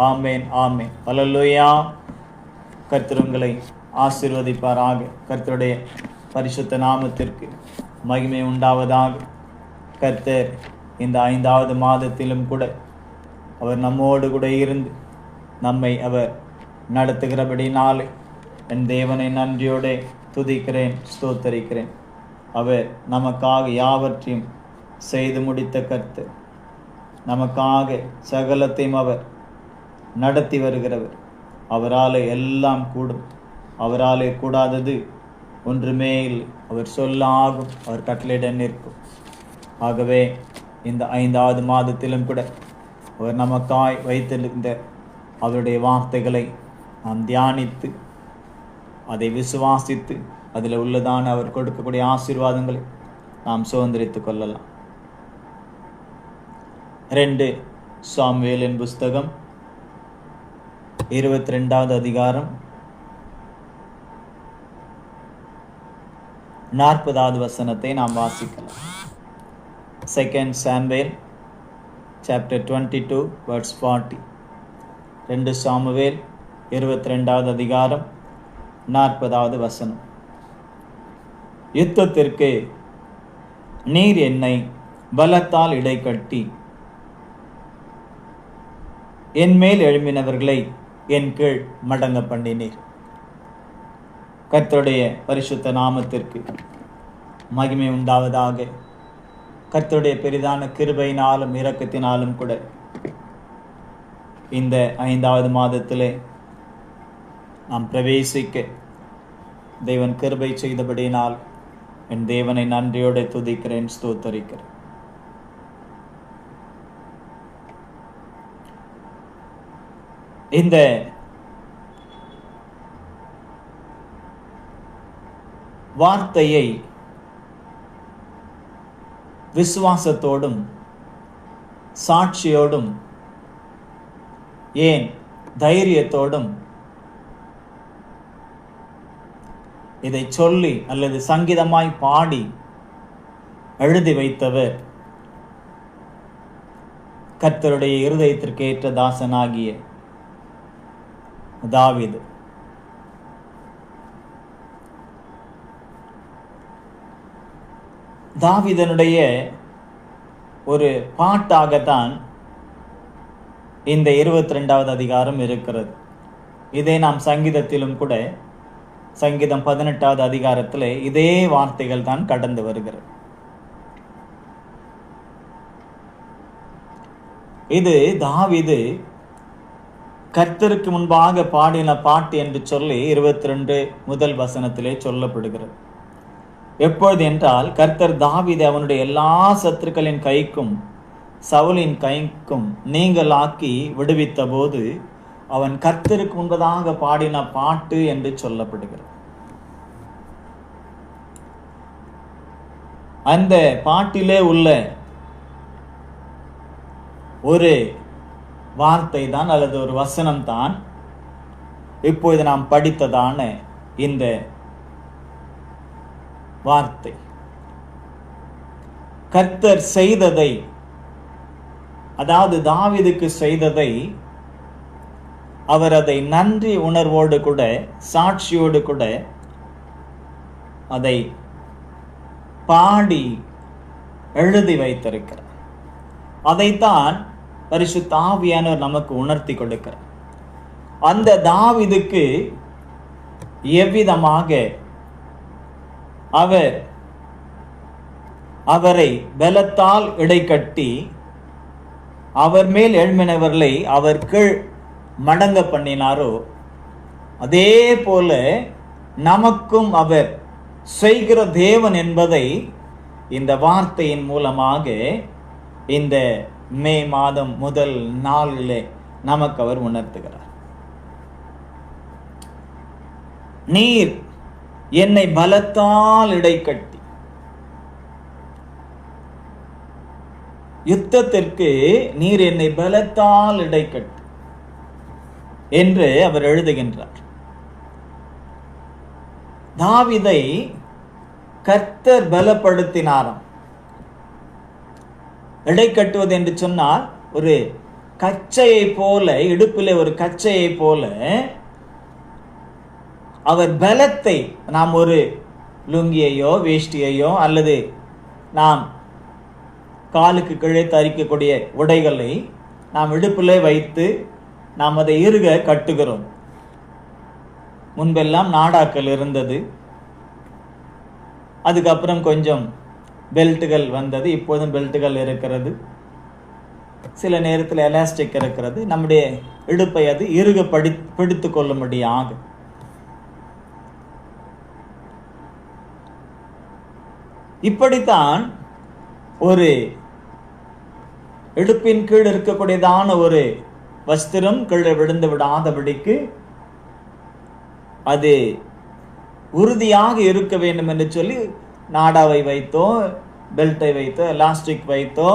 ஆமேன் ஆமேன். ஹல்லேலூயா. கர்த்தர் உங்களை ஆசீர்வதிப்பாராக. கர்த்தருடைய பரிசுத்த நாமத்திற்கு மகிமை உண்டாவதாக. கர்த்தர் இந்த 5வது மாதத்திலும் கூட அவர் நம்மோடு கூட இருந்து நம்மை அவர் நடத்துகிறபடினாலே என் தேவனை நன்றியோடு துதிக்கிறேன், ஸ்தோத்தரிக்கிறேன். அவர் நமக்காக யாவற்றையும் செய்து முடித்த கர்த்தர், நமக்காக சகலத்தையும் அவர் நடத்தி வருகிறவர். அவராலே எல்லாம் கூடும், அவராலே கூடாதது ஒன்றுமே இல்லை. அவர் சொல்ல ஆகும், அவர் கட்டளையிட நிற்கும். ஆகவே இந்த 5வது மாதத்திலும் கூட அவர் நமக்காய் வைத்திருந்த அவருடைய வார்த்தைகளை நாம் தியானித்து அதை விசுவாசித்து அதில் உள்ளதான அவர் கொடுக்கக்கூடிய ஆசீர்வாதங்களை நாம் சுதந்திரித்துக் கொள்ளலாம். 2 சாமுவேலின் புஸ்தகம் 22வது அதிகாரம் 40வது வசனத்தை நாம் வாசிக்கலாம். 2 Samuel chapter 22 verse 40. 2 சாமுவேல் 22வது அதிகாரம் 40வது வசனம். யுத்தத்திற்கு நீர் என்னை பலத்தால் இடைக்கட்டி என் மேல் எழும்பினவர்களை என் கீழ் மடங்க பண்ணினீர். கர்த்தருடைய பரிசுத்த நாமத்திற்கு மகிமை உண்டாவதாக. கர்த்தருடைய பெரிதான கிருபையினாலும் இரக்கத்தினாலும் கூட இந்த 5வது மாதத்திலே நாம் பிரவேசிக்க தேவன் கிருபை செய்தபடியினால் என் தேவனை நன்றியோடு துதிக்கிறேன், ஸ்தோத்தரிக்கிறேன். இந்த வார்த்தையை விசுவாசத்தோடும் சாட்சியோடும் ஏன் தைரியத்தோடும் இதை சொல்லி அல்லது சங்கீதமாய் பாடி எழுதி வைத்தவர் கர்த்தருடைய இருதயத்திற்கு ஏற்ற தாசனாகிய தாவீது. தாவீதனுடைய ஒரு பாட்டாகத்தான் இந்த 22வது அதிகாரம் இருக்கிறது. இதை நாம் சங்கீதத்திலும் கூட சங்கீதம் 18வது அதிகாரத்தில் இதே வார்த்தைகள் தான் கடந்து வருகிறது. இது தாவீது கர்த்தருக்கு முன்பாக பாடின பாட்டு என்று சொல்லி 22 முதல் வசனத்திலே சொல்லப்படுகிறது. எப்பொழுது என்றால், கர்த்தர் தாவீதை அவனுடைய எல்லா சத்துருக்களின் கைக்கும் சவுலின் கைக்கும் நீங்களாக்கி விடுவித்த போது அவன் கர்த்தருக்கு முன்பதாக பாடின பாட்டு என்று சொல்லப்படுகிறது. அந்த பாட்டிலே உள்ள ஒரு வார்த்தை தான் அல்லது ஒரு வசனம் தான் இப்பொழுது நாம் படித்ததான இந்த வார்த்தை. கர்த்தர் செய்ததை, அதாவது தாவீதுக்கு செய்ததை அவர் அதை நன்றி உணர்வோடு கூட சாட்சியோடு கூட அதை பாடி எழுதி வைத்திருக்கிறார். அதைத்தான் பரிசுத்த ஆவியானவர் நமக்கு உணர்த்தி கொடுக்கிறார். அந்த தாவீதுக்கு எவ்விதமாக அவரை பலத்தால் இடைக்கட்டி அவர் மேல் எழும்பினவர்களை அவர் கீழ் மடங்க பண்ணினாரோ, அதே போல நமக்கும் அவர் செய்கிற தேவன் என்பதை இந்த வார்த்தையின் மூலமாக இந்த மே மாதம் முதல் நாளிலே நமக்கு அவர் உணர்த்துகிறார். நீர் என்னை பலத்தால் இடைக்கட்டி, யுத்தத்திற்கு நீர் என்னை பலத்தால் இடைக்கட்டி என்று அவர் எழுதுகின்றார். தாவீதை கர்த்தர் பலப்படுத்தினாராம். இடை கட்டுவது என்று சொன்னால் ஒரு கச்சையை போல, இடுப்பிலே ஒரு கச்சையை போல அவர் பலத்தை, நாம் ஒரு லுங்கியையோ வேஷ்டியையோ அல்லது நாம் காலுக்கு கீழே தரிக்கக்கூடிய உடைகளை நாம் இடுப்பிலே வைத்து நாம் அதை இறுக கட்டுகிறோம். முன்பெல்லாம் நாடாக்கள் இருந்தது, அதுக்கப்புறம் கொஞ்சம் பெல்ட்டுகள் வந்தது, இப்போதும் பெல்ட்டுகள் இருக்கிறது, சில நேரத்தில் எலாஸ்டிக் இருக்கிறது. நம்முடைய இடுப்பை அது இறுக பிடித்து கொள்ளும்படியாக. இப்படித்தான் ஒரு இடுப்பின் கீழ் இருக்கக்கூடியதான ஒரு வஸ்திரம் கீழே விழுந்து விடாதபடிக்கு அது உறுதியாக இருக்க வேண்டும் என்று சொல்லி நாடாவை வைத்தோ பெல்ட்டை வைத்தோ எலாஸ்டிக் வைத்தோ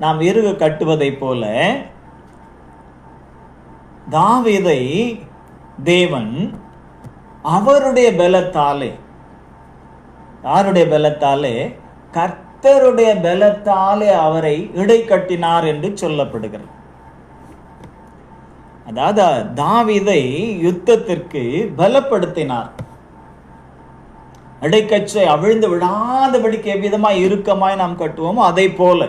நாம் இறுக கட்டுவதை போல தாவீதை தேவன் அவருடைய பலத்தாலே, யாருடைய பலத்தாலே? கர்த்தருடைய பலத்தாலே அவரை இடை கட்டினார் என்று சொல்லப்படுகிறது. அதாவது தாவீதை யுத்தத்திற்கு பலப்படுத்தினார். இடைக்கச்சை அவிழ்ந்து விடாதபடிக்கு எவ்விதமாய் இறுக்கமாய் நாம் கட்டுவோமோ அதை போல.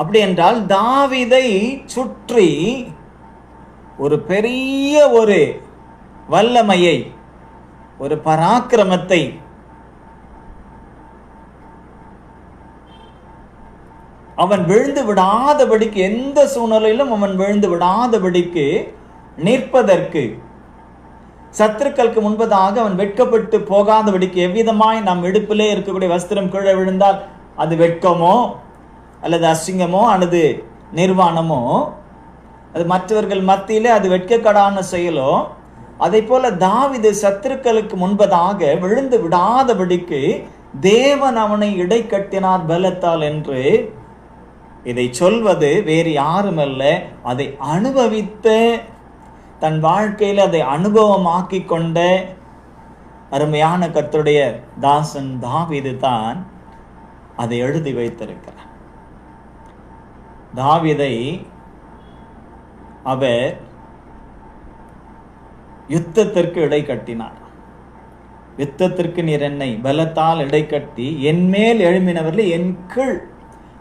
அப்படி என்றால் தாவீதை சுற்றி ஒரு பெரிய ஒரு வல்லமையை, ஒரு பராக்கிரமத்தை, அவன் விழுந்து விடாதபடிக்கு, எந்த சூழ்நிலையிலும் அவன் விழுந்து விடாதபடிக்கு நிற்பதற்கு, சத்துருக்களுக்கு முன்பதாக அவன் வெட்கப்பட்டு போகாதபடிக்கு, எவ்விதமாய் நம் இடுப்பிலே இருக்கக்கூடிய வஸ்திரம் கீழே விழுந்தால் அது வெட்கமோ அல்லது அசிங்கமோ அல்லது நிர்வாணமோ, அது மற்றவர்கள் மத்தியிலே அது வெட்கக்கடான செயலோ, அதை போல தாவீது சத்துருக்களுக்கு முன்பதாக விழுந்து விடாதபடிக்கு தேவன் அவனை இடை கட்டினார் பலத்தால் என்று இதை சொல்வது வேறு யாருமல்ல, அதை அனுபவித்த, தன் வாழ்க்கையில் அதை அனுபவமாக்கி கொண்ட அருமையான கர்த்தருடைய தாசன் தாவீது தான் அதை எழுதி வைத்திருக்கிறார். தாவீதை அவர் யுத்தத்திற்கு இடை கட்டினார். யுத்தத்திற்கு நீர் என்னை பலத்தால் இடை கட்டி என் மேல் எழும்பினவர்கள் என் கீழ்,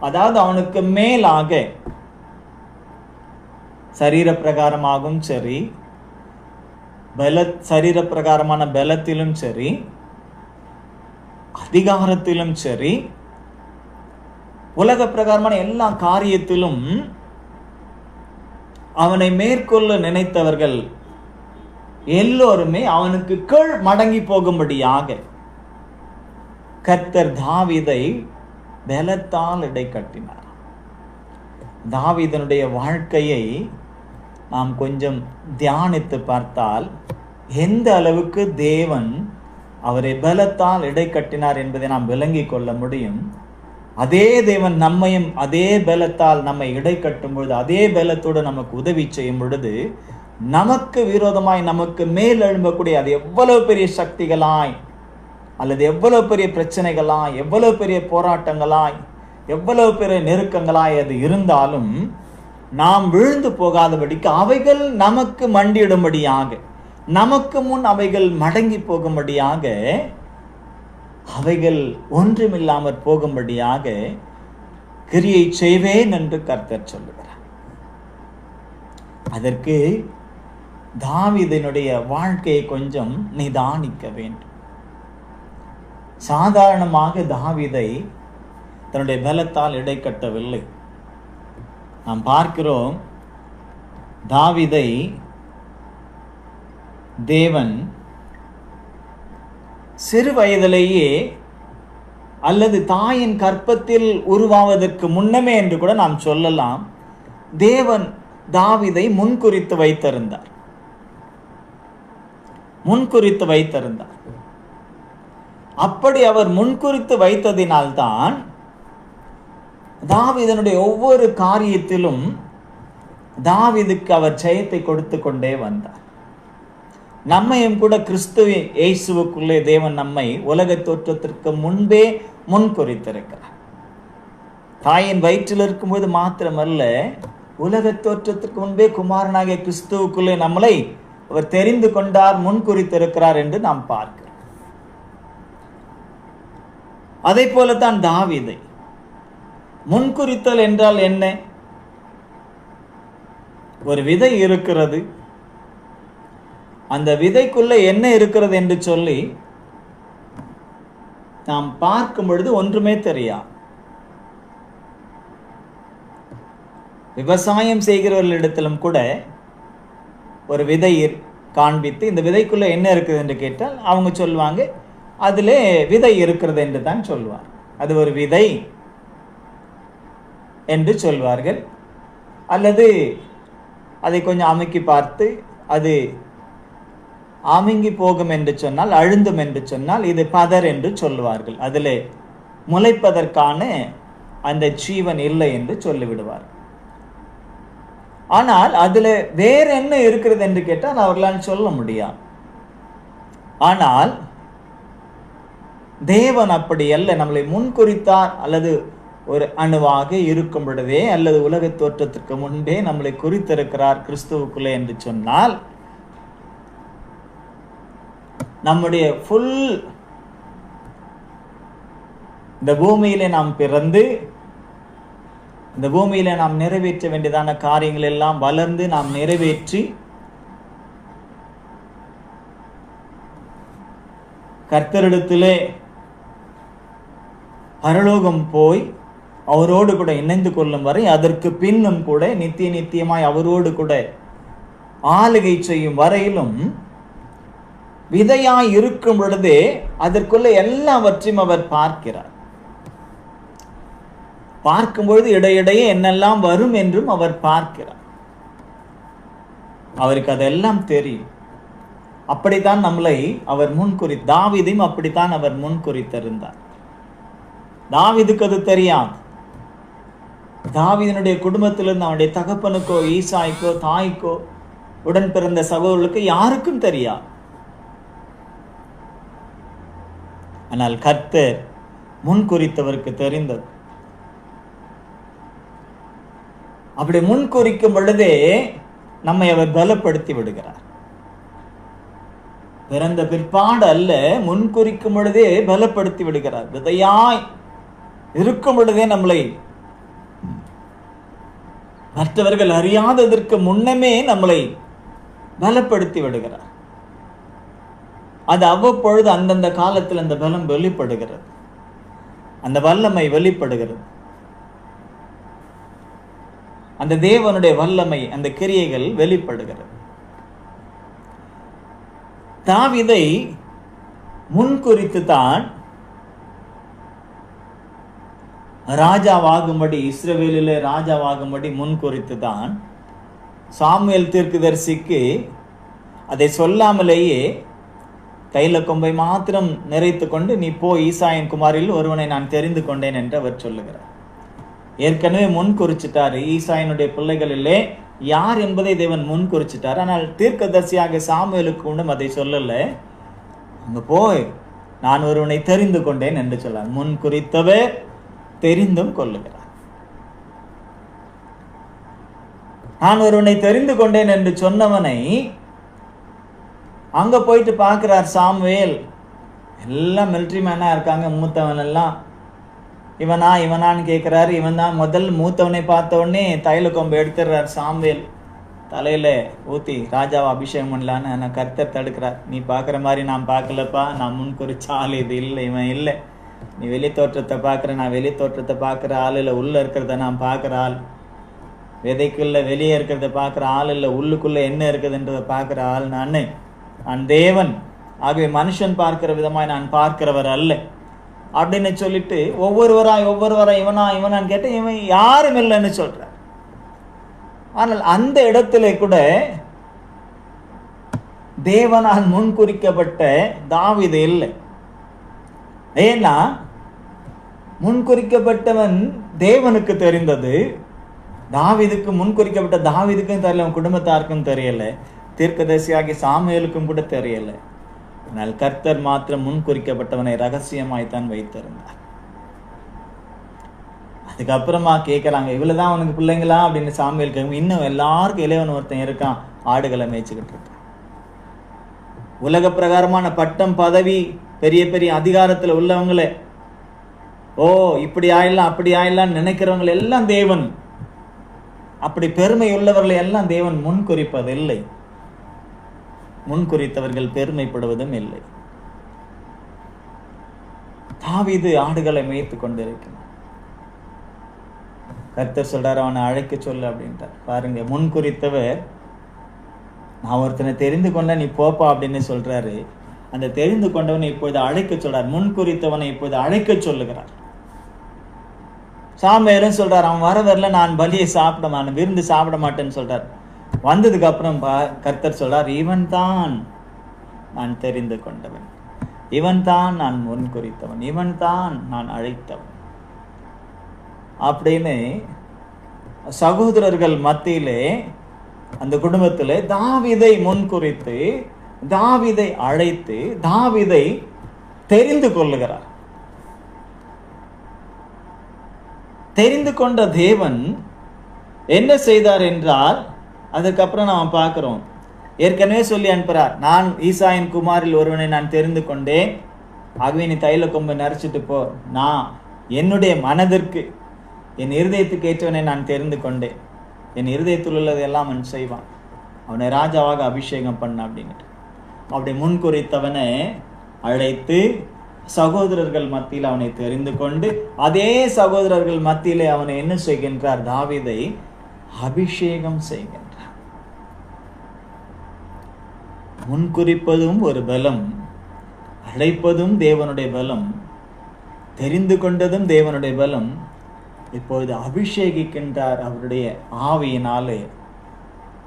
அதாவது அவனுக்கு மேலாக சரீர பிரகாரமாகவும் சரி, சரீர பிரகாரமான பலத்திலும் சரி, அதிகாரத்திலும் சரி, உலக பிரகாரமான எல்லா காரியத்திலும் அவனை மேற்கொள்ள நினைத்தவர்கள் எல்லோருமே அவனுக்கு கீழ் மடங்கி போகும்படியாக கர்த்தர் தாவீதை பலத்தால் இடை கட்டினார். தாவீதனுடைய வாழ்க்கையை நாம் கொஞ்சம் தியானித்து பார்த்தால் எந்த அளவுக்கு தேவன் அவரை பலத்தால் இடை கட்டினார் என்பதை நாம் விளங்கிக் கொள்ள முடியும். அதே தேவன் நம்மையும் அதே பலத்தால் நம்மை இடை கட்டும் பொழுது, அதே பலத்தோடு நமக்கு உதவி செய்யும் பொழுது, நமக்கு விரோதமாய் நமக்கு மேல் எழும்பக்கூடிய அது எவ்வளவு பெரிய சக்திகளாய் அல்லது எவ்வளவு பெரிய பிரச்சனைகளாய், எவ்வளவு பெரிய போராட்டங்களாய், எவ்வளவு பெரிய நெருக்கங்களாய் அது இருந்தாலும் நாம் விழுந்து போகாதபடிக்கு அவைகள் நமக்கு மண்டியிடும்படியாக, நமக்கு முன் அவைகள் மடங்கி போகும்படியாக, அவைகள் ஒன்றுமில்லாமற் போகும்படியாக கிரியை செய்வேன் என்று கர்த்தர் சொல்லுகிறார். அதற்கு தாவீதினுடைய வாழ்க்கையை கொஞ்சம் நிதானிக்க வேண்டும். சாதாரணமாக தாவீதை தன்னுடைய பலத்தால் இடை கட்டவில்லை. நாம் பார்க்கிறோம், தாவீதை தேவன் சிறு வயதிலேயே அல்லது தாயின் கற்பத்தில் உருவாவதற்கு முன்னமே என்று கூட நாம் சொல்லலாம், தேவன் தாவீதை முன்குறித்து வைத்திருந்தார். அப்படி அவர் முன்குறித்து வைத்ததினால்தான் தாவீதனுடைய ஒவ்வொரு காரியத்திலும் தாவீதுக்கு அவர் ஜெயத்தை கொடுத்து கொண்டே வந்தார். நம்மையும் கூட கிறிஸ்துவ இயேசுவுக்குள்ளே தேவன் நம்மை உலக தோற்றத்திற்கு முன்பே முன்குறித்திருக்கிறார். தாயின் வயிற்றில் இருக்கும்போது மாத்திரமல்ல, உலக தோற்றத்திற்கு முன்பே குமாரனாகிய கிறிஸ்துவுக்குள்ளே நம்மளை அவர் தெரிந்து கொண்டார், முன்குறித்திருக்கிறார் என்று நாம் பார்க்கிறோம். அதை போலத்தான் தாவீதை. முன்குறித்தல் என்றால் என்ன? ஒரு விதை இருக்கிறது, அந்த விதைக்குள்ள என்ன இருக்கிறது என்று சொல்லி நாம் பார்க்கும் பொழுது ஒன்றுமே தெரியாது. விவசாயம் செய்கிறவர்களிடத்திலும் கூட ஒரு விதை காண்பித்து இந்த விதைக்குள்ள என்ன இருக்குது என்று கேட்டால் அவங்க சொல்லுவாங்க, அதிலே விதை இருக்கிறது என்று தான் சொல்வார். அது ஒரு விதை என்று சொல்வார்கள். அல்லது அதை கொஞ்சம் அமுக்கி பார்த்து அது அமுங்கி போகும் என்று சொன்னால், அழுந்தும் என்று சொன்னால் இது பதர் என்று சொல்லுவார்கள். அதிலே முளைப்பதற்கான அந்த ஜீவன் இல்லை என்று சொல்லிவிடுவார். ஆனால் அதுல வேற என்ன இருக்கிறது என்று கேட்டால் அவர்களால் சொல்ல முடியாது. ஆனால் தேவன் அப்படி அல்ல. நம்மளை முன்குறித்தார். அல்லது ஒரு அணுவாக இருக்கும் பொழுதே அல்லது உலக தோற்றத்திற்கு முன்பே நம்மளை குறித்திருக்கிறார் கிறிஸ்துவுக்குள்ளே என்று சொன்னால், நம்முடைய ஃபுல் இந்த பூமியிலே நாம் பிறந்து இந்த பூமியில நாம் நிறைவேற்ற வேண்டியதான காரியங்கள் எல்லாம் வளர்ந்து நாம் நிறைவேற்றி கர்த்தரிடத்திலே பரலோகம் போய் அவரோடு கூட இணைந்து கொள்ளும் வரை, அதற்கு பின்னும் கூட நித்தியமாய் அவரோடு கூட ஆளுகை செய்யும் வரையிலும் விதையாய் இருக்கும் பொழுதே அதற்குள்ள எல்லாவற்றையும் அவர் பார்க்கிறார். பார்க்கும்பொழுது இடையிடையே என்னெல்லாம் வரும் என்றும் அவர் பார்க்கிறார். அவருக்கு அதெல்லாம் தெரியும். அப்படித்தான் நம்மளை அவர் தாவீதையும் அப்படித்தான் அவர் முன்குறித்திருந்தார். தாவீதுக்கு அது தெரியாது. தாவீதினுடைய குடும்பத்திலிருந்து அவனுடைய தகப்பனுக்கோ ஈசாய்க்கோ தாய்க்கோ உடன் பிறந்த சகோதரர்களுக்கு யாருக்கும் தெரியாது. ஆனால் கர்த்தர் முன்குறித்தவருக்கு தெரிந்தது. அப்படி முன்குறிக்கும் பொழுதே நம்மை அவர் பலப்படுத்தி விடுகிறார். பிறந்த பிற்பாடு அல்ல, முன்குறிக்கும் பொழுதே பலப்படுத்தி விடுகிறார். விதையாய் இருக்கும் பொழுதே நம்மளை மற்றவர்கள் அறியாததற்கு முன்னமே நம்மளை பலப்படுத்தி விடுகிறார். அது அவ்வப்பொழுது அந்தந்த காலத்தில் அந்த பலம் வெளிப்படுகிறது, அந்த வல்லமை வெளிப்படுகிறது. அந்த தேவனுடைய வல்லமை, அந்த கிரியைகள் வெளிப்படுகிறது. தாவீதை முன்குறித்து தான் ராஜாவாகும்படி, இஸ்ரவேலிலே ராஜாவாகும்படி முன்குறித்து தான் சாமுவேல் தீர்க்கதரிசிக்கு அதை சொல்லாமலேயே கையில கொம்பை மாத்திரம் நிறைத்து கொண்டு, நீ போ, ஈசாயின் குமாரில் ஒருவனை நான் தெரிந்து கொண்டேன் என்று அவர் சொல்லுகிறார். ஏற்கனவே முன்குறிச்சிட்டாரு. ஈசாயினுடைய பிள்ளைகளிலே யார் என்பதை தேவன் முன்குறிச்சிட்டார். ஆனால் தீர்க்கதரிசியாக சாமுவேலுக்கு ஒன்றும் அதை சொல்லல. அங்க போய் நான் ஒருவனை தெரிந்து கொண்டேன் என்று சொல்லார். முன்குறித்தவர் தெரிந்தும் கொள்ளுகிறார். நான் ஒருவனை தெரிந்து கொண்டேன் என்று சொன்னவனை அங்க போயிட்டு பார்க்கிறார் சாமுவேல். எல்லாம் மிலிட்ரி மேனா இருக்காங்க, மூத்தவன் எல்லாம். இவனான்னு கேட்கிறாரு. இவன் தான் முதல் மூத்தவனை பார்த்த உடனே தைல கொம்பு எடுத்துடுறார் சாமுவேல். தலையில ஊத்தி ராஜாவை அபிஷேகம் பண்ணலான்னு நான் கர்த்தர் தடுக்கிறார். நீ பார்க்குற மாதிரி நான் பார்க்கலப்பா, நான் முன்குறிச்ச ஆள் இது இல்லை, இவன் இல்லை. நீ வெளி தோற்றத்தை பார்க்குற, நான் வெளி தோற்றத்தை பார்க்குற ஆள் இல்லை, உள்ள இருக்கிறத நான் பார்க்குற ஆள். விதைக்குள்ள வெளியே இருக்கிறத பார்க்குற ஆள் இல்லை, உள்ளுக்குள்ள என்ன இருக்குதுன்றதை பார்க்குற ஆள் நான் தேவன். ஆகவே மனுஷன் பார்க்கிற விதமாய் நான் பார்க்கிறவர் அல்ல அப்படின்னு சொல்லிட்டு ஒவ்வொருவராய் இவனான்னு கேட்ட இவன் யாரும் இல்லைன்னு சொல்ற. ஆனால் அந்த இடத்துல கூட தேவனால் முன்குறிக்கப்பட்ட தாவீது இல்லை. ஏன்னா முன்குறிக்கப்பட்டவன் தேவனுக்கு தெரிந்தது. தாவீதுக்கு முன்குறிக்கப்பட்ட தாவீதுக்கும் தெரியல, குடும்பத்தாருக்கும் தெரியல, தீர்க்கதரிசியாகி சாமுவேலுக்கும் கூட தெரியல. ஆனால் கர்த்தர் மாத்திரம் முன்குறிக்கப்பட்டவனை ரகசியமாய்த்தான் வைத்திருந்தார். அதுக்கப்புறமா கேட்குறாங்க, இவ்வளவுதான் உனக்கு பிள்ளைங்களா அப்படின்னு சாமுவேல் கேட்கும். இன்னும் எல்லாருக்கும் இளையவன் ஒருத்தன் இருக்கான், ஆடுகளை மேய்ச்சிக்கிட்டு இருக்கான். உலக பிரகாரமான பட்டம் பதவி பெரிய பெரிய அதிகாரத்துல உள்ளவங்களே, ஓ இப்படி ஆயிடலாம் அப்படி ஆயிடலாம் நினைக்கிறவங்க எல்லாம் தேவன், அப்படி பெருமை உள்ளவர்களை எல்லாம் தேவன் முன்குறிப்பதில்லை. முன்குறித்தவர்கள் பெருமைப்படுவதும் இல்லை. தாவீது ஆடுகளை மேய்த்து கொண்டிருக்கிறான். கர்த்தர் சொல்றாரு, அவனை அழைக்க சொல்லு அப்படின்ட்டார். பாருங்க, முன்குறித்தவர் நான் ஒருத்தனை தெரிந்து கொண்ட நீ போப்பா அப்படின்னு சொல்றாரு. அந்த தெரிந்து கொண்டவனை இப்பொழுது அழைக்க சொல்றார். முன்குறித்தவனை இப்பொழுது அழைக்க சொல்லுகிறார். சாமுவேலும் சொல்றார், அவன் வர வரல நான் பலியை சாப்பிட மாட்டேன், விருந்து சாப்பிட மாட்டேன்னு சொல்றார். வந்ததுக்கு அப்புறம் கர்த்தர் சொல்றார், இவன் தான் நான் தெரிந்து கொண்டவன், இவன் தான் நான் முன்குறித்தவன், இவன் தான் நான் அழைத்தவன் அப்படின்னு சகோதரர்கள் மத்தியிலே அந்த குடும்பத்திலே தாவீதை முன்குறித்து, தாவீதை அழைத்து, தாவீதை தெரிந்து கொள்ளுகிறார். தெரிந்து கொண்ட தேவன் என்ன செய்தார் என்றால், அதுக்கப்புறம் நாம் பார்க்கிறோம், ஏற்கனவே சொல்லி அனுப்புறார், நான் ஈசாயின் குமாரில் ஒருவனை நான் தெரிந்து கொண்டேன், ஆகவே நீ தைல கொம்பை நரைச்சிட்டு போ, நான் என்னுடைய மனதிற்கு என் இருதயத்துக்கு ஏற்றவனை நான் தெரிந்து கொண்டேன், என் இருதயத்தில் உள்ளது எல்லாம் அவன் செய்வான், அவனை ராஜாவாக அபிஷேகம் பண்ண அப்படின்ட்டு அப்படி முன்குறித்தவனை அழைத்து சகோதரர்கள் மத்தியில் அவனை தெரிந்து கொண்டு, அதே சகோதரர்கள் மத்தியிலே அவனை என்ன செய்கின்றார், தாவீதை அபிஷேகம் செய்கின்றார். முன்குறிப்பதும் ஒரு பலம், அழைப்பதும் தேவனுடைய பலம், தெரிந்து கொண்டதும் தேவனுடைய பலம். இப்பொழுது அபிஷேகிக்கின்றார் அவருடைய ஆவியினாலே,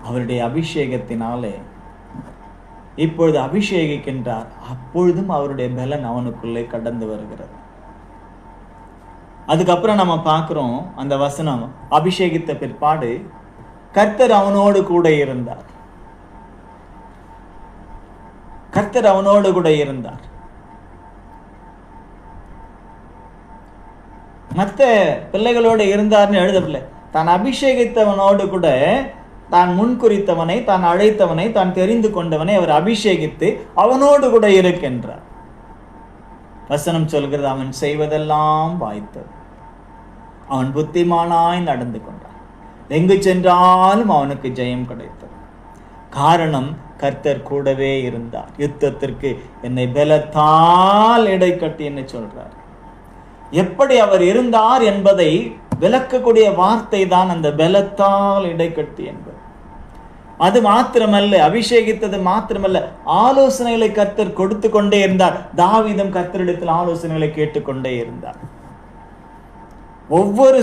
அவருடைய அபிஷேகத்தினாலே இப்பொழுது அபிஷேகிக்கின்றார். அப்பொழுதும் அவருடைய பலன் அவனுக்குள்ளே கடந்து வருகிறது. அதுக்கப்புறம் நம்ம பார்க்கிறோம் அந்த வசனம், அபிஷேகித்த பிற்பாடு கர்த்தர் அவனோடு கூட இருந்தார். கர்த்தர் அவனோடு கூட இருந்தார். மற்ற பிள்ளைகளோடு இருந்தார்னு எழுதவில்லை. தான் அபிஷேகித்தவனோடு கூட, தான் முன்குறித்தவனை, தான் அழைத்தவனை, தான் தெரிந்து கொண்டவனை அவர் அபிஷேகித்து அவனோடு கூட இருக்கின்றார். வசனம் சொல்கிறது, அவன் செய்வதெல்லாம் வாய்த்தது, அவன் புத்திமானாய் நடந்து கொண்டான், எங்கு சென்றாலும் அவனுக்கு ஜெயம் கிடைத்தது. காரணம், கர்த்தர் கூடவே இருந்தார். யுத்தத்திற்கு என்னை பலத்தால் இடை கட்டி என்ன சொல்றார். எப்படி அவர் இருந்தார் என்பதை விளக்கக்கூடிய வார்த்தை தான் அந்த பலத்தால் இடை கட்டி என்பது. அது மாத்திரமல்ல, அபிஷேகித்தது மாத்திரமல்ல, ஆலோசனைகளை கர்த்தர் கொடுத்து கொண்டே இருந்தார். தாவீதும் கர்த்தரிடத்தில் ஆலோசனைகளை கேட்டுக்கொண்டே இருந்தார். ஒவ்வொரு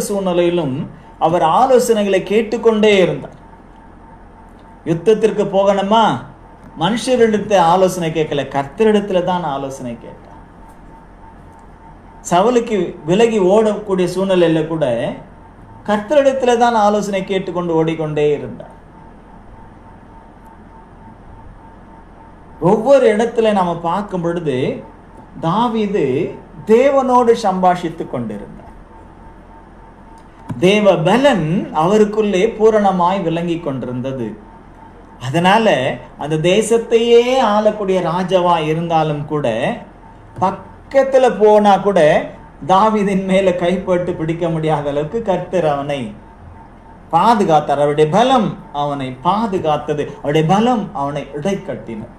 சூழ்நிலையிலும் அவர் ஆலோசனைகளை கேட்டுக்கொண்டே இருந்தார். யுத்தத்திற்கு போகணுமா, மனுஷரிடத்தை ஆலோசனை கேட்கல, கர்த்தரிடத்துல தான் ஆலோசனை கேட்டார். சவுலுக்கு விலகி ஓடக்கூடிய சூழ்நிலையில கூட கர்த்தரிடத்துல தான் ஆலோசனை கேட்டுக்கொண்டு ஓடிக்கொண்டே இருந்தார். ஒவ்வொரு இடத்துல நாம பார்க்கும் பொழுது தாவீது தேவனோடு சம்பாஷித்துக் கொண்டிருந்தார். தேவ பலன் அவருக்குள்ளே பூரணமாய் விளங்கி கொண்டிருந்தது. அதனால அந்த தேசத்தையே ஆளக்கூடிய ராஜாவா இருந்தாலும் கூட, பக்கத்துல போனா கூட தாவீதின் மேல கைப்பட்டு பிடிக்க முடியாத அளவுக்கு கர்த்தர் அவனை பாதுகாத்தார். அவருடைய பலம் அவனை பாதுகாத்தது, அவருடைய பலம் அவனை இடைக்கட்டினார்.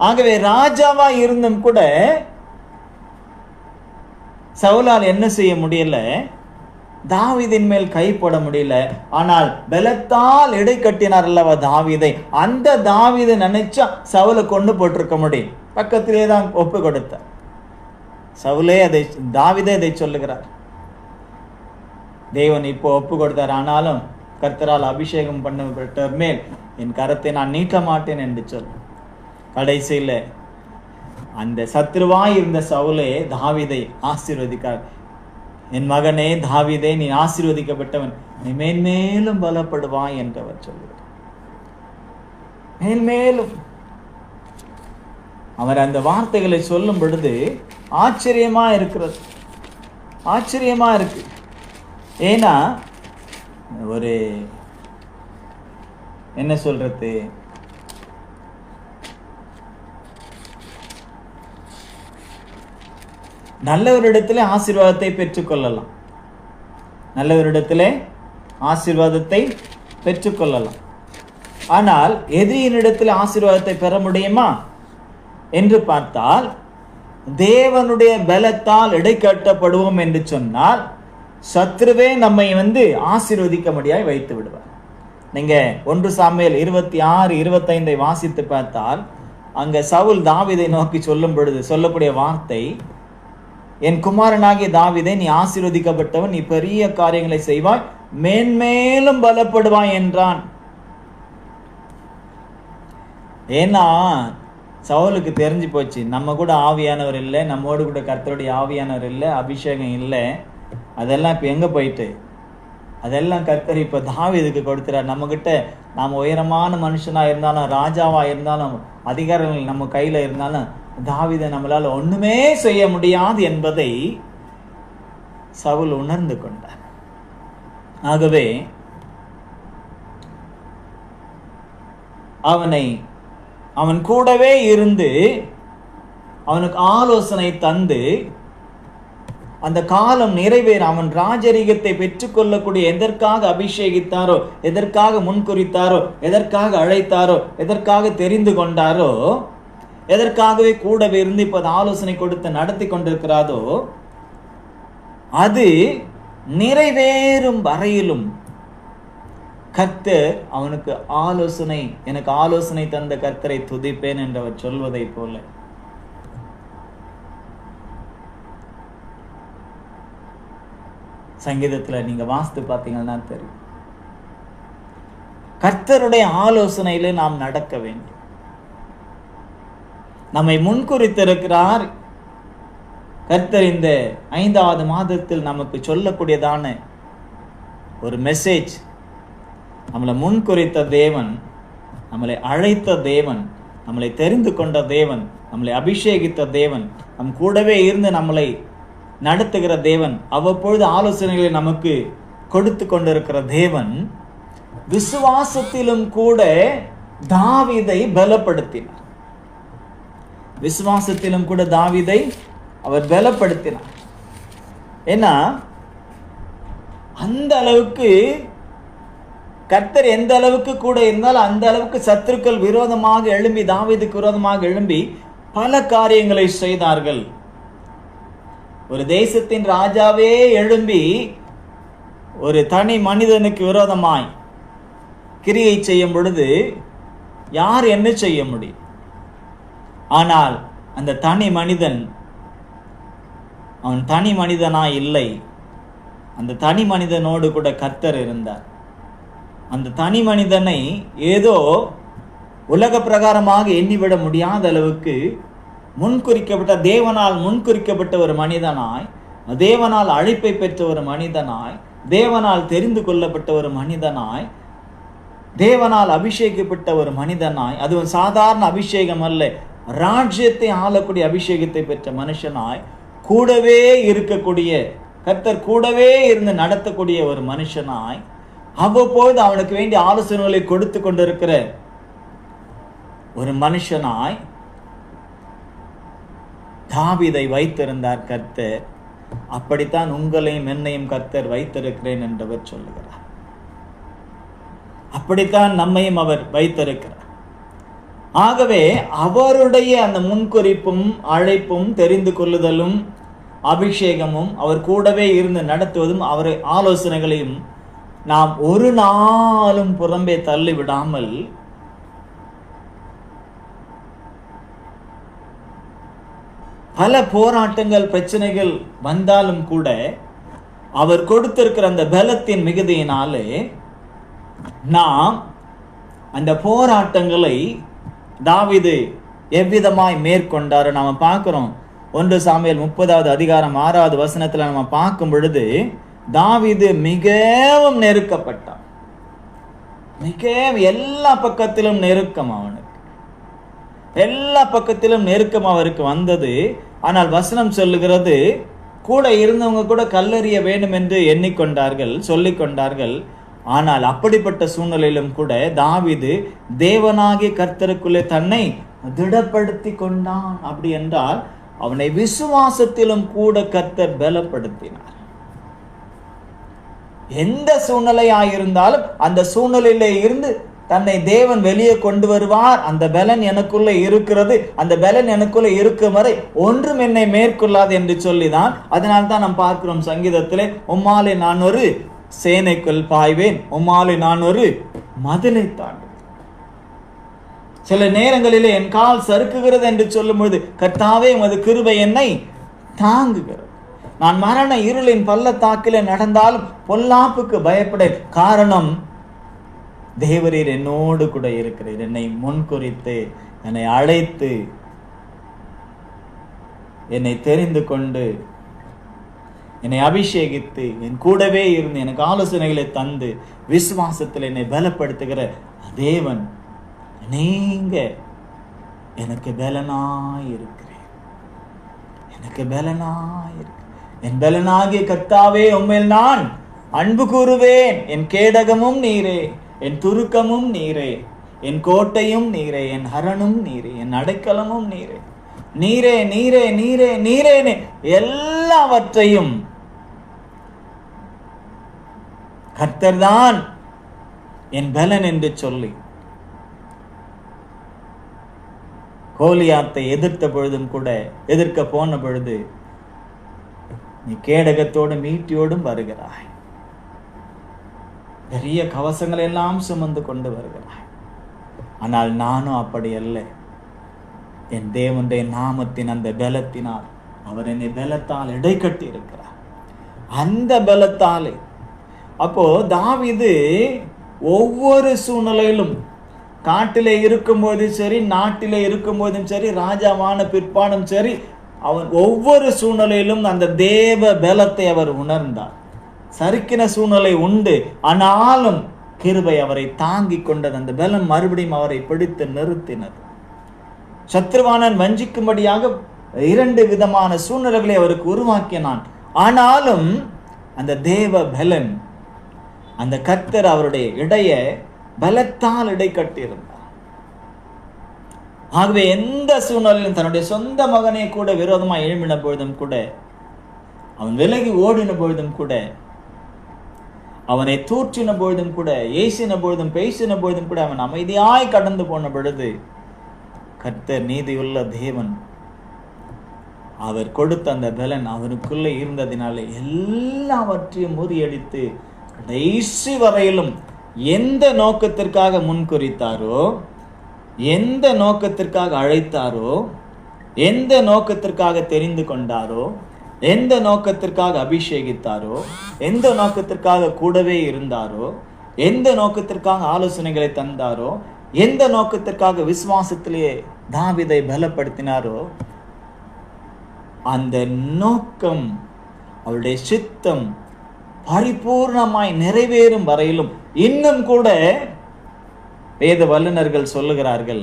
ஆகவே ராஜாவா இருந்தும் கூட சவுலால் என்ன செய்ய முடியல, தாவீதின் மேல் கை போட முடியல. ஆனால் பலத்தால் இடை கட்டினார் அல்லவா தாவீதை, அந்த தாவீதை நினைச்சா சவுலை கொண்டு போட்டிருக்க முடியும். பக்கத்திலே தான் ஒப்பு கொடுத்தார். சவுலே தாவீதே அதை சொல்லுகிறார். தேவன் இப்போ ஒப்பு கொடுத்தார். ஆனாலும் கர்த்தரால் அபிஷேகம் பண்ணப்பட்டவர் மேல் என் கரத்தை நான் நீட்ட மாட்டேன் என்று சொல். கடைசியில அந்த சத்ருவாய் இருந்த சவுலே தாவீதை ஆசீர்வதிக்கார். என் மகனே தாவீதே, நீ ஆசீர்வதிக்கப்பட்டவன், நீ மேன்மேலும் பலப்படுவாய் என்றவர் சொல்லுகிறார். மேன்மேலும் அவர் அந்த வார்த்தைகளை சொல்லும் பொழுது ஆச்சரியமா இருக்கிறது, ஆச்சரியமா இருக்கு. ஏன்னா ஒரு என்ன சொல்றது, நல்லவரிடத்திலே ஆசீர்வாதத்தை பெற்றுக்கொள்ளலாம், நல்லவரிடத்திலே ஆசீர்வாதத்தை பெற்றுக்கொள்ளலாம். ஆனால் எதிரியினிடத்தில் ஆசீர்வாதத்தை பெற முடியுமா என்று பார்த்தால், தேவனுடைய பலத்தால் இடைக்கட்டப்படுவோம் என்று சொன்னால் சத்ருவே நம்மை ஆசீர்வதிக்க முடியாய் வைத்து விடுவார். நீங்க 1 சாமுவேல் 26-25 வாசித்து பார்த்தால், அங்க சவுல் தாவீதை நோக்கி சொல்லும் பொழுது சொல்லக்கூடிய வார்த்தை, என் குமாரனாகிய தாவீதே, நீ ஆசீர்வதிக்கப்பட்டவன், நீ பெரிய காரியங்களை செய்வாய், மேன்மேலும் பலப்படுவாய் என்றான். ஏன்னா சவுலுக்கு தெரிஞ்சு போச்சு, நம்ம கூட ஆவியானவர் இல்லை, நம்மோடு கூட கர்த்தருடைய ஆவியானவர் இல்லை, அபிஷேகம் இல்லை. அதெல்லாம் இப்போ எங்கே போயிட்டு, அதெல்லாம் கர்த்தர் இப்போ தாவீதுக்கு கொடுத்துறார். நம்மக்கிட்ட நாம் உயரமான மனுஷனாக இருந்தாலும், ராஜாவாக இருந்தாலும், அதிகாரங்கள் நம்ம கையில் இருந்தாலும், தாவீதை நம்மளால் ஒன்றுமே செய்ய முடியாது என்பதை சவுல் உணர்ந்து கொண்டார். ஆகவே அவன் கூடவே இருந்து அவனுக்கு ஆலோசனை தந்து அந்த காலம் நிறைவேற அவன் ராஜரீகத்தை பெற்றுக்கொள்ளக்கூடிய, எதற்காக அபிஷேகித்தாரோ, எதற்காக முன்குறித்தாரோ, எதற்காக அழைத்தாரோ, எதற்காக தெரிந்து கொண்டாரோ, எதற்காகவே கூடவே இருந்து இப்போது ஆலோசனை கொடுத்து நடத்தி கொண்டிருக்கிறாரோ, அது நிறைவேறும் வரையிலும் கர்த்தர் அவனுக்கு எனக்கு ஆலோசனை தந்த கர்த்தரை துதிப்பேன் என்றவர் சொல்வதை போல, சங்கீதத்துல நீங்க வாசித்து பார்த்தீங்கன்னா தெரியும், கர்த்தருடைய ஆலோசனையில நாம் நடக்க வேண்டும். நம்மை முன்குறித்திருக்கிறார் கர்த்தர். இந்த 5வது மாதத்தில் நமக்கு சொல்லக்கூடியதான ஒரு மெசேஜ், நம்மளை முன்குறித்த தேவன், நம்மளை அழைத்த தேவன், நம்மளை தெரிந்து கொண்ட தேவன், நம்மளை அபிஷேகித்த தேவன், நம் கூடவே இருந்து நம்மளை நடத்துகிற தேவன், அவ்வப்பொழுது ஆலோசனைகளை நமக்கு கொடுத்து கொண்டிருக்கிற தேவன், விசுவாசத்திலும் கூட தாவீதை பலப்படுத்தினார். விசுவாசத்திலும் கூட தாவீதை அவர் பலப்படுத்தினார். ஏன்னா அந்த அளவுக்கு கர்த்தர் எந்த அளவுக்கு கூட இருந்தால் அந்த அளவுக்கு சத்துருக்கள் விரோதமாக எழும்பி, தாவீதுக்கு விரோதமாக எழும்பி பல காரியங்களை செய்தார்கள். ஒரு தேசத்தின் ராஜாவே எழும்பி ஒரு தனி மனிதனுக்கு விரோதமாய் கிரியை செய்யும் பொழுது யார் என்ன செய்ய முடியும்? ஆனால் அந்த தனி மனிதன் அவன் தனி மனிதனாய் இல்லை, அந்த தனி மனிதனோடு கூட கர்த்தர் இருந்தார். அந்த தனி மனிதனை ஏதோ உலக பிரகாரமாக எண்ணிவிட முடியாத அளவுக்கு முன்குறிக்கப்பட்ட, தேவனால் முன்குறிக்கப்பட்ட ஒரு மனிதனாய், தேவனால் அழைப்பை பெற்ற ஒரு மனிதனாய், தேவனால் தெரிந்து கொள்ளப்பட்ட ஒரு மனிதனாய், தேவனால் அபிஷேகிக்கப்பட்ட ஒரு மனிதனாய், அதுவும் சாதாரண அபிஷேகம் அல்ல, ராஜ்யத்தை ஆளக்கூடிய அபிஷேகத்தை பெற்ற மனுஷனாய், கூடவே இருக்கக்கூடிய, கர்த்தர் கூடவே இருந்து நடத்தக்கூடிய ஒரு மனுஷனாய், அவ்வப்போது அவனுக்கு வேண்டிய ஆலோசனைகளை கொடுத்து கொண்டிருக்கிற ஒரு மனுஷனாய் தாவீதை வைத்திருந்தார் கர்த்தர். அப்படித்தான் உங்களையும் என்னையும் கர்த்தர் வைத்திருக்கிறேன் என்றவர் சொல்லுகிறார். அப்படித்தான் நம்மையும் அவர் வைத்திருக்கிறார். ஆகவே அவருடைய அந்த முன்குறிப்பும் அழைப்பும் தெரிந்து கொள்ளுதலும் அபிஷேகமும் அவர் கூடவே இருந்து நடத்துவதும் அவரை ஆலோசனைகளையும் நாம் ஒரு நாளும் புறம்பே தள்ளி விடாமல் பல போராட்டங்கள் பிரச்சனைகள் வந்தாலும் கூட அவர் கொடுத்திருக்கிற அந்த பலத்தின் மிகுதியினாலே நாம் அந்த போராட்டங்களை தாவீது எவ்விதமாய் மேற்கொண்டாரு நாம பார்க்கிறோம். 1 சாமுவேல் 30வது அதிகாரம் 6வது வசனத்துல நம்ம பார்க்கும் பொழுது தாவீது மிகவும் நெருக்கப்பட்டான். மிகவும் எல்லா பக்கத்திலும் நெருக்கம் அவனுக்கு. எல்லா பக்கத்திலும் நெருக்கம் அவருக்கு வந்தது. ஆனால் வசனம் சொல்லுகிறது, கூட இருந்தவங்க கூட கல்லெறிய வேண்டும் என்று எண்ணிக்கொண்டார்கள், சொல்லிக் கொண்டார்கள். ஆனால் அப்படிப்பட்ட சூழ்நிலையிலும் கூட தாவீது தேவனாகிய கர்த்தருக்குள்ளே தன்னை திடப்படுத்தி கொண்டான். அப்படி என்றால் அவனை விசுவாசத்திலும் கூட கர்த்தர் பலப்படுத்தினார். எந்த சூழ்நிலையாயிருந்தாலும் அந்த சூழ்நிலையில இருந்து தன்னை தேவன் வெளியே கொண்டு வருவார். அந்த பலன் எனக்குள்ள இருக்கிறது, அந்த பலன் எனக்குள்ள இருக்கும் வரை ஒன்றும் என்னை மேற்கொள்ளாது என்று சொல்லிதான். அதனால்தான் நாம் பார்க்கிறோம் சங்கீதத்திலே, உம்மாலே நான் ஒரு சேனைக்குள் பாய்வேன், உம்மாலே நான் ஒரு மதிலை தாண்டுவேன். சில நேரங்களிலே என் கால் சறுக்குகிறது என்று சொல்லும்போது, கர்த்தாவே உமது கிருபை என்னை தாங்குகிறது. நான் மரண இருளின் பள்ளத்தாக்கிலே நடந்தாலும் பொல்லாப்புக்கு பயப்படேன். காரணம், தேவரீர் என்னோடு கூட இருக்கிறீர். என்னை முன்குறித்து, என்னை அழைத்து, என்னை தெரிந்து கொண்டு, என்னை அபிஷேகித்து, என் கூடவே இருந்து எனக்கு ஆலோசனைகளை தந்து விசுவாசத்தில் என்னை பலப்படுத்துகிற தேவன், நீங்க எனக்கு பலனாயிருக்கிறேன், எனக்கு பலனாயிருக்கிறேன். என் பலனாகிய கர்த்தாவே, உம்மில் நான் அன்பு கூறுவேன். என் கேடகமும் நீரே, என் துருக்கமும் நீரே, என் கோட்டையும் நீரே, என் அரணும் நீரே, என் அடைக்கலமும் நீரே. நீரே நீரே நீரே நீரே எல்லாவற்றையும் கர்த்தர்தான் என் பலன் என்று சொல்லி கோலியாத்தை எதிர்த்த பொழுதும் கூட, எதிர்க்க போன பொழுது, நீ கேடகத்தோடும் ஈட்டியோடும் வருகிறாய், பெரிய கவசங்களை எல்லாம் சுமந்து கொண்டு வருகிறாய். ஆனால் நானும் அப்படி அல்ல. என் தேவனுடைய நாமத்தின் அந்த பலத்தினால் அவர் என்னை பலத்தால் இடைக்கட்டி இருக்கிறார். அந்த பலத்தாலே அப்போ தாவீது ஒவ்வொரு சூழ்நிலையிலும், காட்டிலே இருக்கும் போதும் சரி, நாட்டிலே இருக்கும் போதும் சரி, ராஜாவான பிற்பாடும் சரி, அவன் ஒவ்வொரு சூழ்நிலையிலும் அந்த தேவ பலத்தை அவர் உணர்ந்தார். சறுக்கின சூழ்நிலை உண்டு, ஆனாலும் கிருபை அவரை தாங்கி கொண்டது. அந்த பலம் மறுபடியும் அவரை பிடித்து நிறுத்தினது. சத்ருவானன் வஞ்சிக்கும்படியாக 2 விதமான சூழ்நிலைகளை அவருக்கு உருவாக்கினான். ஆனாலும் அந்த தேவ பலன், அந்த கர்த்தர் அவருடைய இடைய பலத்தால் இடை கட்டியிருந்தார். ஆகவே எந்த சூழ்நிலையிலும் தன்னுடைய சொந்த மகனை கூட விரோதமாக எழும்பின பொழுதும் கூட, அவன் விலகி ஓடின பொழுதும் கூட, அவனை தூற்றின பொழுதும் கூட, ஏசின பொழுதும் பேசின பொழுதும் கூட, அவன் அமைதியாய் கடந்து போன பொழுது, கர்த்தர் நீதியுள்ள தேவன் அவர் கொடுத்த அந்த பலன் அவனுக்குள்ளே இருந்ததினாலே எல்லாவற்றையும் முறியடித்து கடைசி வரையிலும் எந்த நோக்கத்திற்காக முன்குறித்தாரோ, எந்த நோக்கத்திற்காக அழைத்தாரோ, எந்த நோக்கத்திற்காக தெரிந்து கொண்டாரோ, எந்த நோக்கத்திற்காக அபிஷேகித்தாரோ, எந்த நோக்கத்திற்காக கூடவே இருந்தாரோ, எந்த நோக்கத்திற்காக ஆலோசனைகளை தந்தாரோ, எந்த நோக்கத்திற்காக விசுவாசத்திலே தாவீதை பலப்படுத்தினாரோ, அந்த நோக்கம், அவருடைய சித்தம் பரிபூர்ணமாய் நிறைவேறும் வரையிலும் இன்னும் கூட வேத வல்லுநர்கள் சொல்லுகிறார்கள்,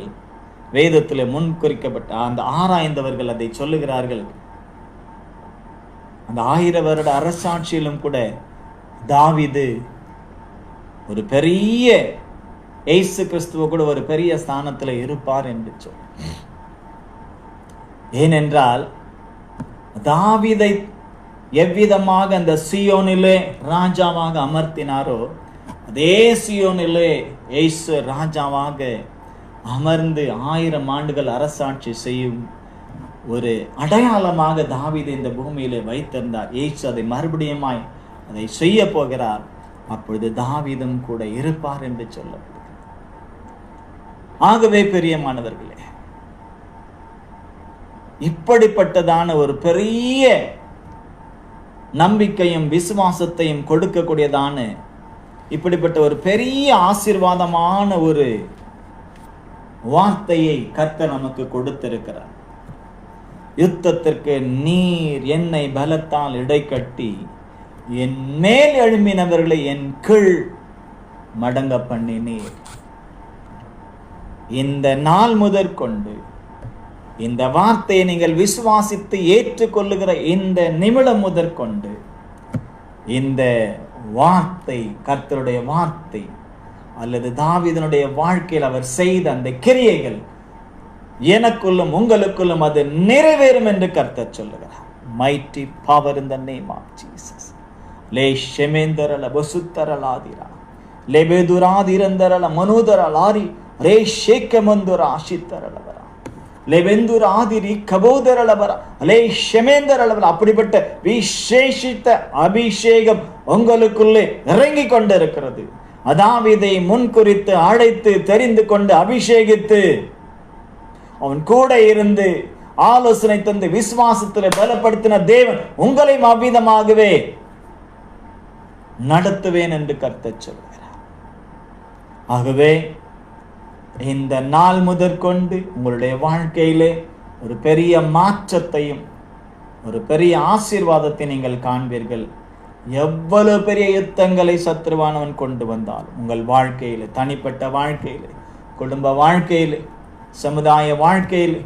வேதத்திலே முன்குறிக்கப்பட்ட அந்த ஆராய்ந்தவர்கள் அதை சொல்லுகிறார்கள், அந்த 1000 வருட அரசாட்சியிலும் கூட தாவீது ஒரு பெரிய, இயேசு கிறிஸ்துவ கூட ஒரு பெரிய ஸ்தானத்தில் இருப்பார் என்று சொல். ஏனென்றால் தாவீதை எவ்விதமாக அந்த சீயோனிலே ராஜாவாக அமர்த்தினாரோ, அதே சீயோனிலே இயேசு ராஜாவாக அமர்ந்து 1000 ஆண்டுகள் அரசாட்சி செய்யும் ஒரு அடையாளமாக தாவீதை இந்த பூமியிலே வைத்திருந்தார். இயேசு அதை மறுபடியுமாய் அதை செய்ய போகிறார். அப்பொழுது தாவீதும் கூட இருப்பார் என்று சொல்லப்படுகிறது. ஆகவே பிரியமானவர்களே, இப்படிப்பட்டதான ஒரு பெரிய நம்பிக்கையும் விசுவாசத்தையும் கொடுக்கக்கூடியதான இப்படிப்பட்ட ஒரு பெரிய ஆசீர்வாதமான ஒரு வார்த்தையை கர்த்தர் நமக்கு கொடுத்திருக்கிறார். யுத்தத்திற்கு நீர் என்னை பலத்தால் இடைக்கட்டி என் மேல் எழும்பினவர்களை என் கீழ் மடங்க பண்ணினீர். இந்த நாள் முதற்கொண்டு இந்த வார்த்தையை நீங்கள் விசுவாசித்து ஏற்றுக்கொள்ளுகிற இந்த நிமிடம் முதற்கொண்டு இந்த வார்த்தை, கர்த்தருடைய வார்த்தை அல்லது தாவீதுனுடைய வாழ்க்கையில் அவர் செய்த அந்த கிரியைகள் எனக்குள்ளும் உங்களுக்குள்ளும் அது நிறைவேறும் என்று கர்த்தர் சொல்லுகிறார். mighty power in the name of Jesus. லே ஷெமேந்தரல பசுத்தரலாதிரா லேபேதுராதிரந்தரல மனோதரலாரி ரே ஷேக்கமந்துர ஆஷித்தரலவரா லேபெந்துராதிரி கபோதரலவரா லே ஷெமேந்தரலவரா. அப்படிப்பட்ட விசேஷித்த அபிஷேகம் உங்களுக்குள்ளே இறங்கி கொண்டிருக்கிறது. தாவீதை முன்குறித்து அழைத்து தெரிந்து கொண்டு அபிஷேகித்து அவன் கூட இருந்து ஆலோசனை தந்து விசுவாசத்தில் பலப்படுத்தின தேவன் உங்களையும் அவ்விதமாகவே நடத்துவேன் என்று கர்த்தர் சொல்கிறார். ஆகவே இந்த நாள் முதற்கொண்டு உங்களுடைய வாழ்க்கையிலே ஒரு பெரிய மாற்றத்தையும் ஒரு பெரிய ஆசீர்வாதத்தை நீங்கள் காண்பீர்கள். எவ்வளவு பெரிய யுத்தங்களை சத்ருவானவன் கொண்டு வந்தாலும் உங்கள் வாழ்க்கையிலே, தனிப்பட்ட வாழ்க்கையிலே, குடும்ப வாழ்க்கையிலே, சமுதாய வாழ்க்கையிலே,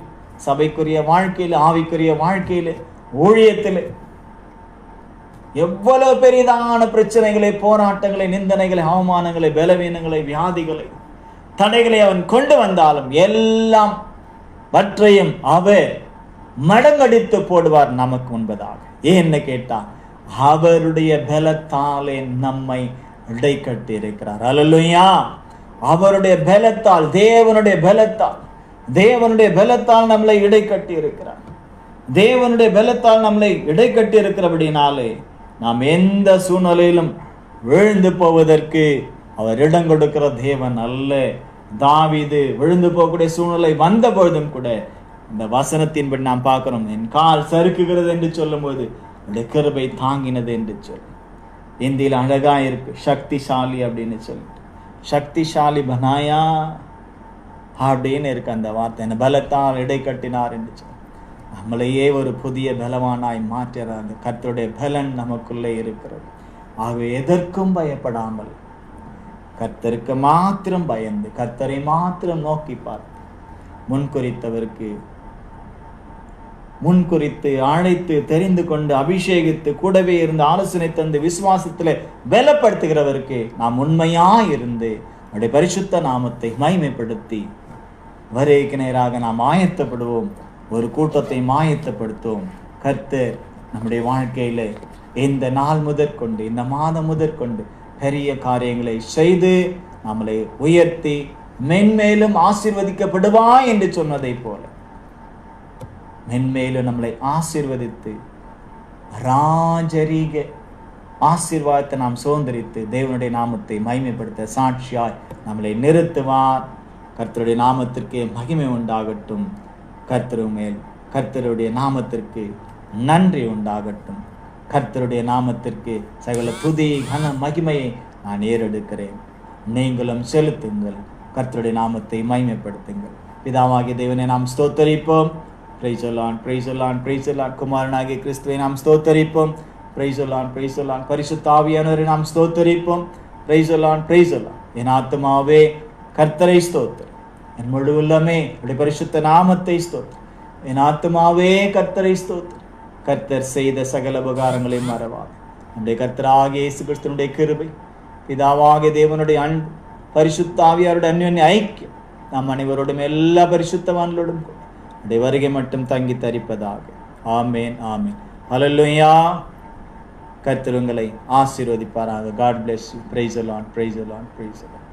சபைக்குரிய வாழ்க்கையிலே, ஆவிக்குரிய வாழ்க்கையிலே, ஊழியத்திலே எவ்வளவு பெரிதான பிரச்சனைகளை, போராட்டங்களை, நிந்தனைகளை, அவமானங்களை, பலவீனங்களை, வியாதிகளை, தடைகளை அவன் கொண்டு வந்தாலும் எல்லாம் வற்றையும் அவர் மடங்கடித்து போடுவார் நமக்கு முன்பதாக. ஏன்னு கேட்டா அவருடைய பலத்தாலே நம்மை இடை கட்டி இருக்கிறார். அல்லேலூயா. அவருடைய பலத்தால், தேவனுடைய பலத்தால், தேவனுடைய பலத்தால் நம்மளை இடை கட்டி இருக்கிறார். தேவனுடைய பலத்தால் நம்மளை இடை கட்டி இருக்கிறபடினாலே நாம் எந்த சூழ்நிலையிலும் விழுந்து போவதற்கு அவர் இடம் கொடுக்கிற தேவன் அல்ல. தாவீது விழுந்து போகக்கூடிய சூழ்நிலை வந்த பொழுதும் கூட இந்த வசனத்தின்படி நாம் பார்க்கிறோம், என் கால் சறுக்குகிறது என்று சொல்லும் போது அவருடைய கிருபை தாங்கினது என்று சொல்லி. இந்தியில் அழகா இருக்கு, சக்திசாலி அப்படின்னு சொல்லிட்டு, சக்திசாலி பனாயா அப்படின்னு இருக்கு அந்த வார்த்தை. என்ன பலத்தால் இடை கட்டினார் என்று சொல்லி நம்மளையே ஒரு புதிய பலவானாய் மாற்றுறார். அந்த கர்த்தருடைய பலன் நமக்குள்ளே இருக்கிறது. ஆகவே எதற்கும் பயப்படாமல் கர்த்தருக்கு மாத்திரம் பயந்து, கர்த்தரை மாத்திரம் நோக்கி பார்த்து, முன்குறித்து அழைத்து தெரிந்து கொண்டு அபிஷேகித்து கூடவே இருந்து ஆலோசனை தந்து விசுவாசத்தில் பலப்படுத்துகிறவருக்கு நாம் உண்மையா இருந்து அவருடைய பரிசுத்த நாமத்தை மகிமைப்படுத்தி வருகைக்கு நேராக நாம் ஆயத்தப்படுவோம். ஒரு கூட்டத்தை ஆயத்தப்படுத்துவோம். கர்த்தர் நம்முடைய வாழ்க்கையில இந்த நாள் முதற்கொண்டு, இந்த மாதம் முதற்கொண்டு பெரிய காரியங்களை செய்து நம்மளை உயர்த்தி மென்மேலும் ஆசீர்வதிக்கப்படுவாய் என்று சொன்னதை போல மென்மேலும் நம்மளை ஆசீர்வதித்து ராஜரீக ஆசீர்வாதத்தை நாம் சுதந்திரித்து தேவனுடைய நாமத்தை மகிமைப்படுத்த சாட்சியாய் நம்மளை நிறுத்துவார். கர்த்தருடைய நாமத்திற்கு மகிமை உண்டாகட்டும். கர்த்தருடைய நாமத்திற்கு நன்றி உண்டாகட்டும். கர்த்தருடைய நாமத்திற்கு சகல துதி கன மகிமையை நான் ஏறெடுக்கிறேன். நீங்களும் செலுத்துங்கள். கர்த்தருடைய நாமத்தை மகிமைப்படுத்துங்கள். பிதாவாகிய தேவனை நாம் ஸ்தோத்தரிப்போம். Praise the Lord, praise the Lord, praise the Lord. குமாரனாகிய கிறிஸ்துவை நாம் ஸ்தோத்தரிப்போம். Praise the Lord, praise the Lord. பரிசுத்த ஆவியானவரை நாம் ஸ்தோத்தரிப்போம். Praise the Lord, praise the Lord. என் ஆத்துமாவே கர்த்தரை ஸ்தோத்திரி, என் முழு உள்ளமே அவருடைய பரிசுத்த நாமத்தை ஸ்தோத்திரி. என் ஆத்துமாவே கர்த்தரை ஸ்தோத்திரி. கர்த்தர் செய்த சகல உபகாரங்களை மறவாது. நம்முடைய கர்த்தராகிய இயேசு கிறிஸ்துவினுடைய கிருபை, பிதாவாகிய தேவனுடைய அன்பு, பரிசுத்த ஆவியாருடைய அன்யோன்ய ஐக்கியம் நாம் அனைவரோடும் எல்லா பரிசுத்தவான்களோடும் நம்முடைய வருகை மட்டும் தங்கி தரிப்பதாக. ஆமேன், ஆமேன். ஹல்லேலூயா. கர்த்தர் உங்களை ஆசீர்வதிப்பாராக. God bless you. Praise the Lord, praise the Lord, praise the Lord.